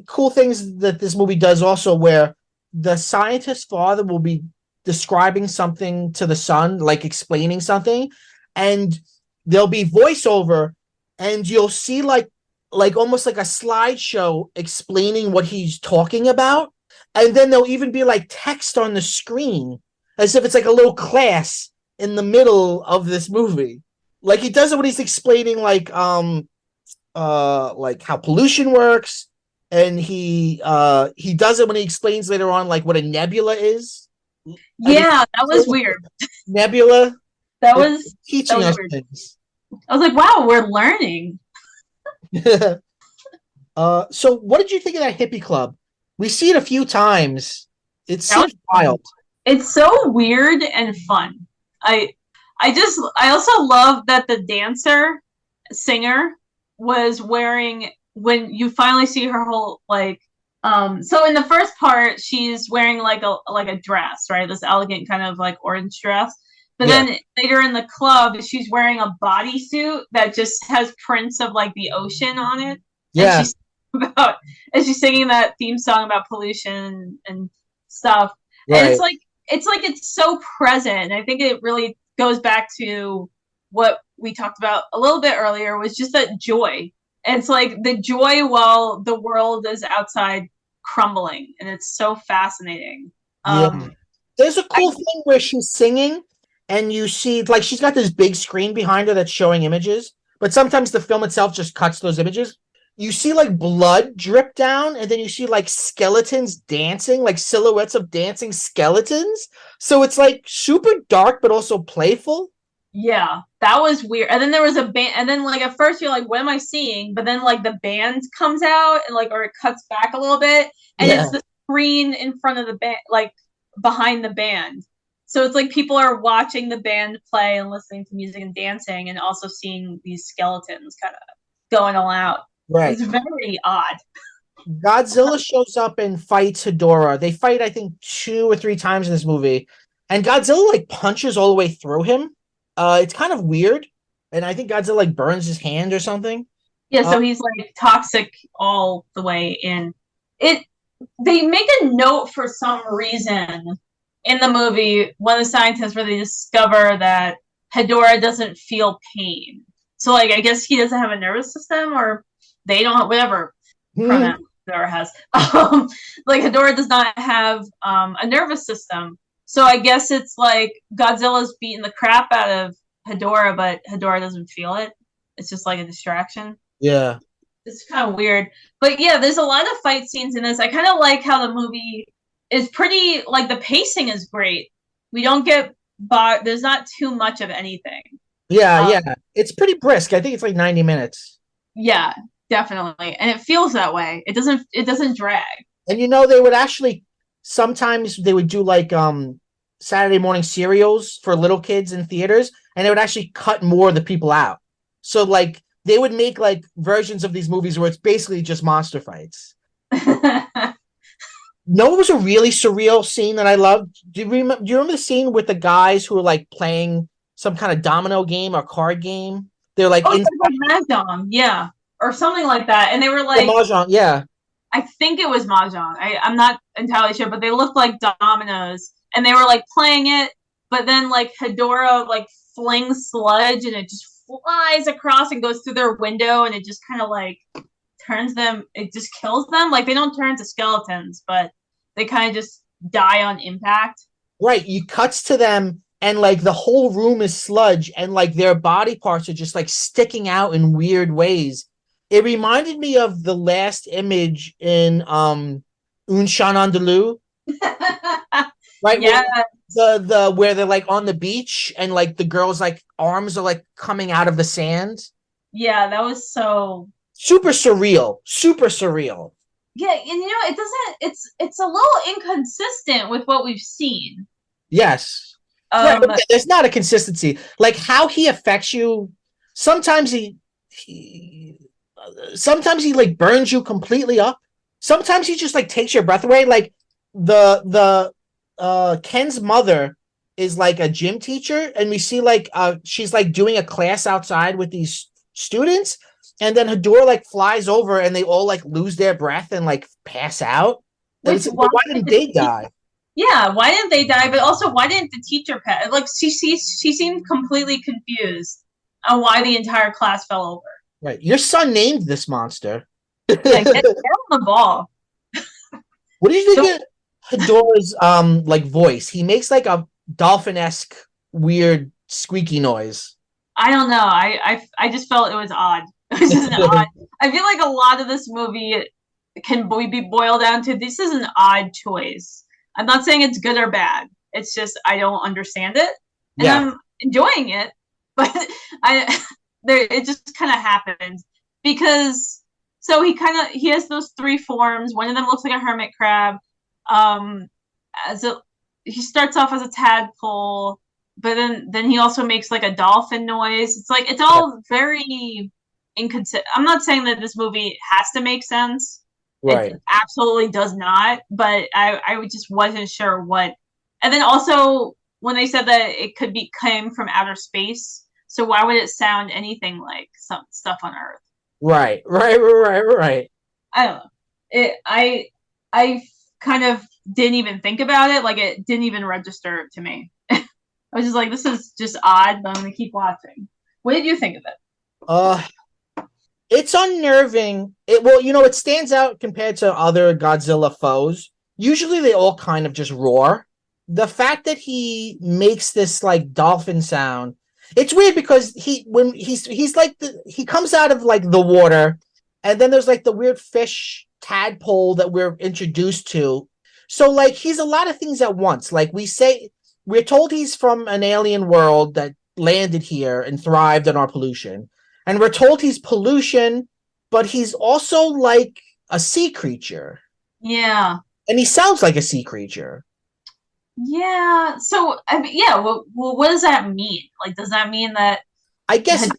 cool things that this movie does also where the scientist's father will be describing something to the son, like explaining something, and there'll be voiceover, and you'll see like almost like a slideshow explaining what he's talking about, and then there'll even be like text on the screen as if it's like a little class in the middle of this movie. Like he does it when he's explaining like how pollution works, and he does it when he explains later on like what a nebula is. Yeah, that was weird. Nebula. That was teaching us things. I was like, wow, we're learning. So what did you think of that hippie club? We see it a few times. It seems wild. It's so weird and fun. I also love that the singer was wearing, when you finally see her whole like so in the first part she's wearing like a dress, right? This elegant kind of like orange dress. But then later in the club she's wearing a bodysuit that just has prints of like the ocean on it. Yeah. And she's singing that theme song about pollution and stuff. Right. And it's so present. And I think it really goes back to what we talked about a little bit earlier, was just that joy. And it's like the joy while the world is outside crumbling, and it's so fascinating. There's a cool thing where she's singing, and you see like she's got this big screen behind her that's showing images, but sometimes the film itself just cuts those images. You see like blood drip down, and then you see like skeletons dancing, like silhouettes of dancing skeletons. So it's like super dark, but also playful. Yeah, that was weird. And then there was a band, and then like at first you're like, what am I seeing? But then like the band comes out and like, or it cuts back a little bit, and it's the screen in front of the band, like behind the band. So it's like people are watching the band play and listening to music and dancing, and also seeing these skeletons kind of going all out. Right. It's very odd. Godzilla shows up and fights Hedorah. They fight, I think, 2 or 3 times in this movie, and Godzilla like punches all the way through him. It's kind of weird, and I think Godzilla like burns his hand or something. Yeah, so he's like toxic all the way in. They make a note for some reason in the movie, one of the scientists, where they discover that Hedorah doesn't feel pain. So like I guess he doesn't have a nervous system, or they don't, whatever pronoun Hedorah has. Like Hedorah does not have a nervous system. So I guess it's like Godzilla's beating the crap out of Hedorah, but Hedorah doesn't feel it. It's just like a distraction. Yeah. It's kind of weird. But yeah, there's a lot of fight scenes in this. I kind of like how the movie is pretty, like the pacing is great. We don't get there's not too much of anything. Yeah. It's pretty brisk. I think it's like 90 minutes. Yeah, definitely. And it feels that way. It doesn't drag. And you know, they would actually sometimes they would do like Saturday morning serials for little kids in theaters, and they would actually cut more of the people out. So like they would make like versions of these movies where it's basically just monster fights. No, it was a really surreal scene that I loved. Do you remember the scene with the guys who were like playing some kind of domino game or card game? They're like Oh, in it's like Mahjong, yeah, or something like that. And they were the like, mahjong. Yeah, I think it was Mahjong. I'm not entirely sure, but they looked like dominoes, and they were like playing it. But then like Hedorah like flings sludge, and it just flies across and goes through their window, and it just kind of like turns them. It just kills them. Like they don't turn into skeletons, but they kind of just die on impact. right. You cuts to them and like the whole room is sludge and like their body parts are just like sticking out in weird ways. It reminded me of the last image in Un Chan Andalou, right? Yeah, The where they're like on the beach and like the girl's like arms are like coming out of the sand. yeah, that was so. Super surreal. Super surreal. Yeah, and it doesn't. It's a little inconsistent with what we've seen. Yes. Right. Um, Okay, there's not a consistency. Like how he affects you. Sometimes he sometimes he like burns you completely up. Sometimes he just like takes your breath away. Like the Ken's mother is like a gym teacher, and we see like she's like doing a class outside with these students, and then Hedorah like flies over and they all like lose their breath and like pass out. And which it's like, why didn't they die? Yeah, why didn't they die? But also, why didn't the teacher pass? Like she seemed completely confused on why the entire class fell over. Right. Your son named this monster. Yeah, get on the ball. What do you So, think of Hedorah's like voice? He makes like a dolphin-esque weird squeaky noise. I don't know. I just felt it was odd. It was just an odd. I feel like a lot of this movie can be boiled down to this is an odd choice. I'm not saying it's good or bad. It's just I don't understand it, and Yeah. I'm enjoying it, but I there it just kind of happens because so he has those three forms. One of them looks like a hermit crab. Um, as a he starts off as a tadpole, but then he also makes like a dolphin noise. It's like it's Yeah. all very inconsistent. I'm not saying that this movie has to make sense. Right. It absolutely does not, but I just wasn't sure what. And then also when they said that it could be came from outer space, so why would it sound anything like some stuff on Earth? Right. Right. Right. Right. I don't know. I kind of didn't even think about it. Like it didn't even register to me. I was just like, this is just odd, but I'm gonna keep watching. What did you think of it? Uh it's unnerving. It stands out compared to other Godzilla foes. Usually they all kind of just roar. The fact that he makes this like dolphin sound, it's weird because he's like he comes out of like the water, and then there's like the weird fish tadpole that we're introduced to. So like he's a lot of things at once. Like we're told he's from an alien world that landed here and thrived on our pollution. And we're told he's pollution, but he's also like a sea creature. Yeah. And he sounds like a sea creature. Yeah. So, I mean, yeah. Well, what does that mean? Like, does that mean that? I guess,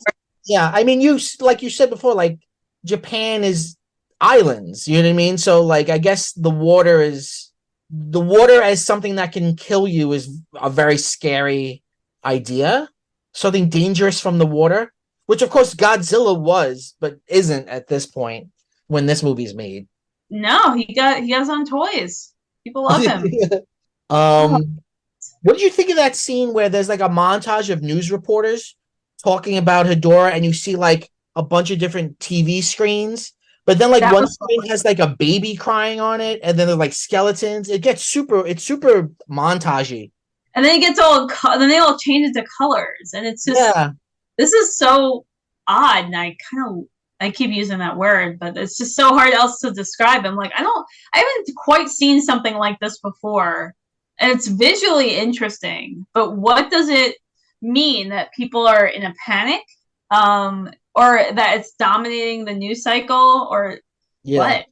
yeah. I mean, like you said before, like Japan is islands. You know what I mean? So, like, I guess the water as something that can kill you is a very scary idea. Something dangerous from the water, which of course Godzilla was, but isn't at this point when this movie's made. No, he has on toys. People love him. um, what did you think of that scene where there's like a montage of news reporters talking about Hedorah, and you see like a bunch of different TV screens, but then like one screen has like a baby crying on it, and then there's like skeletons. It's super montagey. And then it gets then they all change into colors, and it's just this is so odd, and I keep using that word, but it's just so hard else to describe him. Like I haven't quite seen something like this before, and it's visually interesting. But what does it mean that people are in a panic, or that it's dominating the news cycle, or what?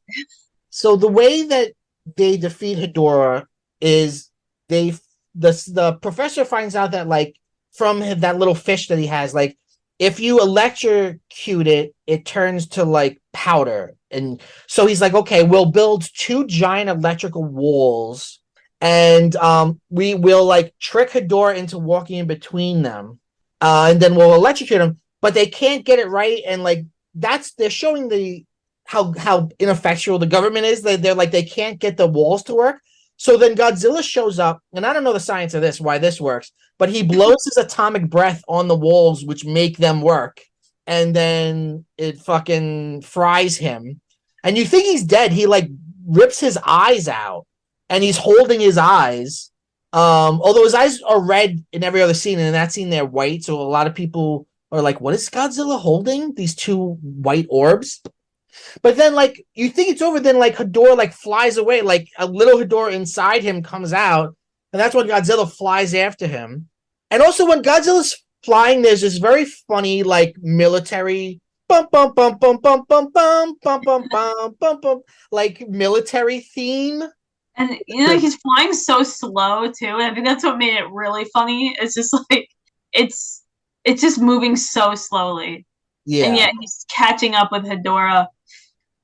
So the way that they defeat Hedorah is the professor finds out that like from that little fish that he has, like if you electrocute it, it turns to like powder. And so he's like, okay, we'll build two giant electrical walls, and we will like trick Hedorah into walking in between them, and then we'll electrocute him. But they can't get it right, and like they're showing the how ineffectual the government is. They're like they can't get the walls to work. So then Godzilla shows up, and I don't know the science of this, why this works, but he blows his atomic breath on the walls, which make them work, and then it fucking fries him. And you think he's dead. He like rips his eyes out, and he's holding his eyes. Although his eyes are red in every other scene, and in that scene they're white, so a lot of people are like, "What is Godzilla holding? These two white orbs?" But then, like, you think it's over, then, like, Hedorah, like, flies away. Like, a little Hedorah inside him comes out, and that's when Godzilla flies after him. And also, when Godzilla's flying, there's this very funny, like, military bum bum bum bum bum bum bum bum bum bum bum bum like military theme. And you know, he's flying so slow too. And I think that's what made it really funny. It's just like it's just moving so slowly. Yeah. And yet he's catching up with Hedorah.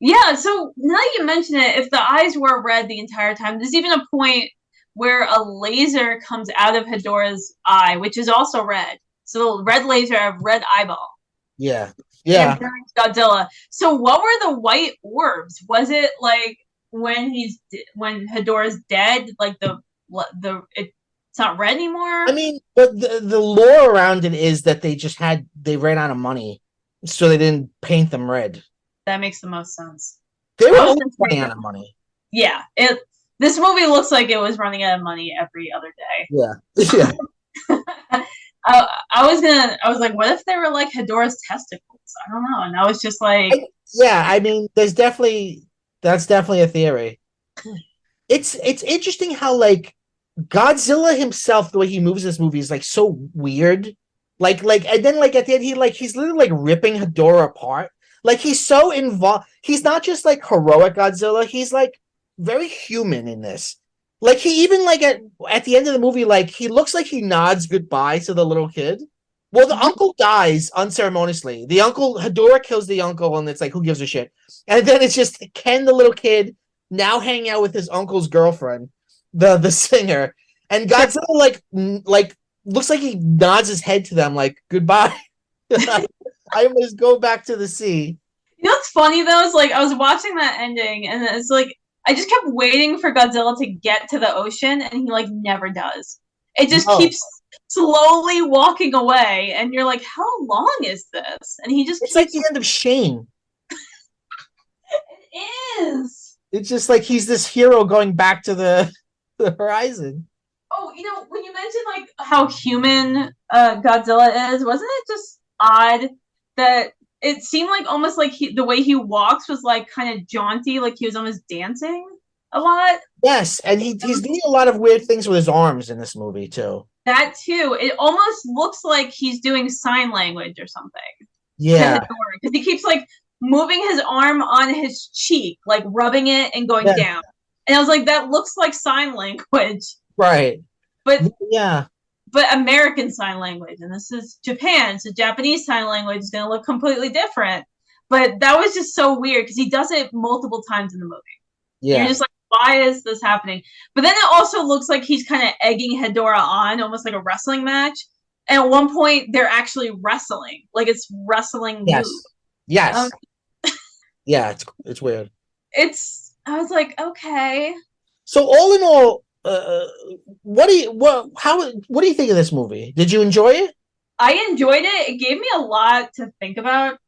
Yeah, so now that you mention it, if the eyes were red the entire time, there's even a point where a laser comes out of Hedorah's eye, which is also red. So the red laser have red eyeball. Yeah. Yeah. Godzilla. So what were the white orbs? Was it like when Hedorah's dead, like it's not red anymore? I mean, but the lore around it is that they ran out of money, so they didn't paint them red. That makes the most sense. They were always running out of money. Yeah, this movie looks like it was running out of money every other day. Yeah, yeah. I was like, what if they were like Hedorah's testicles? I don't know. And I was just like, yeah. I mean, that's definitely a theory. It's interesting how like Godzilla himself, the way he moves in this movie is like so weird. Like, and then like at the end, he's literally like ripping Hedorah apart. Like he's so involved. He's not just like heroic Godzilla. He's like very human in this. Like he even like at the end of the movie, like he looks like he nods goodbye to the little kid. Well, the uncle dies unceremoniously. The uncle Hedorah kills the uncle, and it's like, who gives a shit? And then it's just Ken, the little kid, now hanging out with his uncle's girlfriend, the singer, and Godzilla like looks like he nods his head to them like goodbye. I must go back to the sea. You know what's funny though? Is like I was watching that ending, and it's like I just kept waiting for Godzilla to get to the ocean, and he like never does. It just keeps slowly walking away, and you're like, how long is this? And he just—it's like the end of Shane. It is. It's just like he's this hero going back to the horizon. Oh, you know, when you mentioned like how human Godzilla is, wasn't it just odd that it seemed like almost like the way he walks was like kind of jaunty, like he was almost dancing a lot? Yes, and he's doing a lot of weird things with his arms in this movie too. That too. It almost looks like he's doing sign language or something. Yeah, because he keeps like moving his arm on his cheek, like rubbing it and going down. And I was like, that looks like sign language. Right. But yeah. But American Sign Language, and this is Japan, so Japanese Sign Language is going to look completely different. But that was just so weird because he does it multiple times in the movie. Yeah. You're just like, why is this happening? But then it also looks like he's kind of egging Hedorah on, almost like a wrestling match. And at one point, they're actually wrestling. Like it's wrestling Yes. move. Yes. Yeah, it's weird. I was like, okay. So all in all, what do you think of this movie? Did you enjoy it? I enjoyed it. It gave me a lot to think about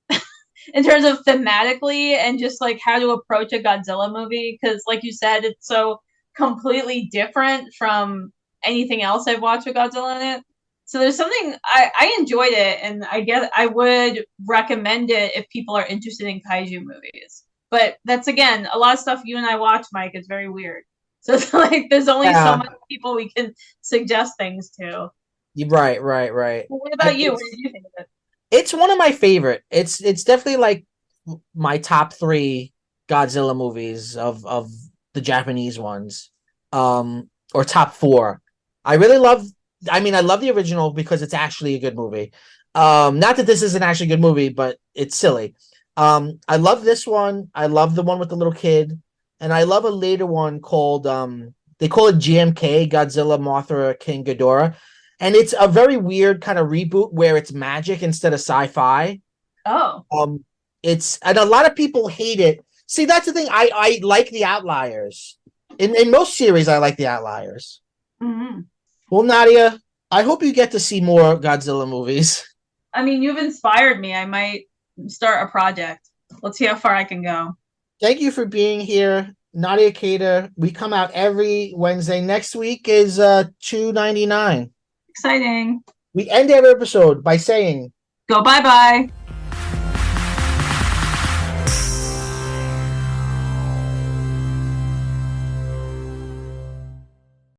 in terms of thematically and just like how to approach a Godzilla movie. Because like you said, it's so completely different from anything else I've watched with Godzilla in it. So there's something I enjoyed it, and I guess I would recommend it if people are interested in kaiju movies. But that's again a lot of stuff you and I watch, Mike. It's very weird. So it's like there's only so many people we can suggest things to. Right. Well, what about you? What did you think of it? It's one of my favorite. It's definitely like my top 3 Godzilla movies of the Japanese ones, or top 4. I love the original because it's actually a good movie. Not that this isn't actually a good movie, but it's silly. I love this one. I love the one with the little kid, and I love a later one called they call it GMK, Godzilla, Mothra, King Ghidorah, and it's a very weird kind of reboot where it's magic instead of sci-fi. Oh. It's and a lot of people hate it. See, that's the thing. I like the outliers. In most series, I like the outliers. Mm-hmm. Well, Nadia, I hope you get to see more Godzilla movies. I mean, you've inspired me. I might start a project. Let's see how far I can go. Thank you for being here, Nadia Kader. We come out every Wednesday. Next week is $2.99. Exciting. We end every episode by saying, go bye bye.